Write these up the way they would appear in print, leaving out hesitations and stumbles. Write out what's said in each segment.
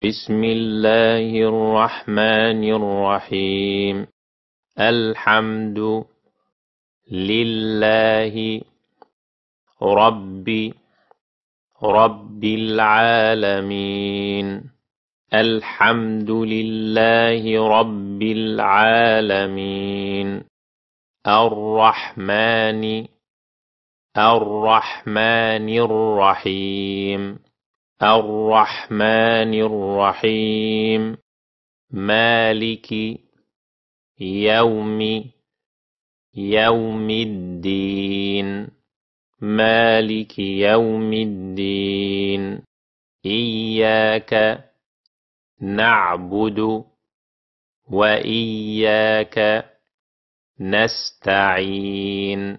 بسم الله الرحمن الرحيم. الحمد لله رب العالمين. الحمد لله رب العالمين. الرحمن الرحيم. الرحمن الرحيم. مالك يوم الدين. مالك يوم الدين. إياك نعبد وإياك نستعين.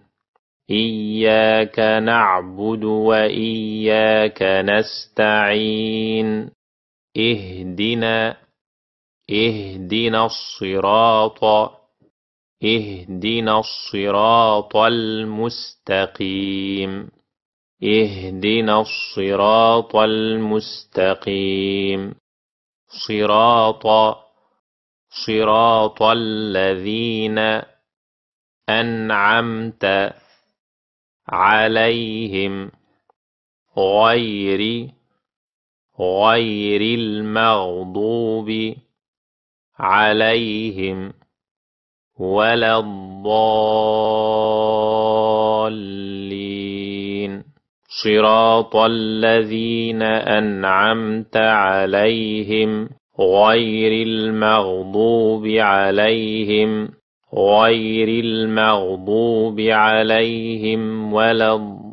إياك نعبد وإياك نستعين. اهدنا الصراط المستقيم. اهدنا الصراط المستقيم. صراط الذين أنعمت عليهم غير المغضوب عليهم ولا الضالين. صراط الذين أنعمت عليهم غير المغضوب عليهم ولا الضالين.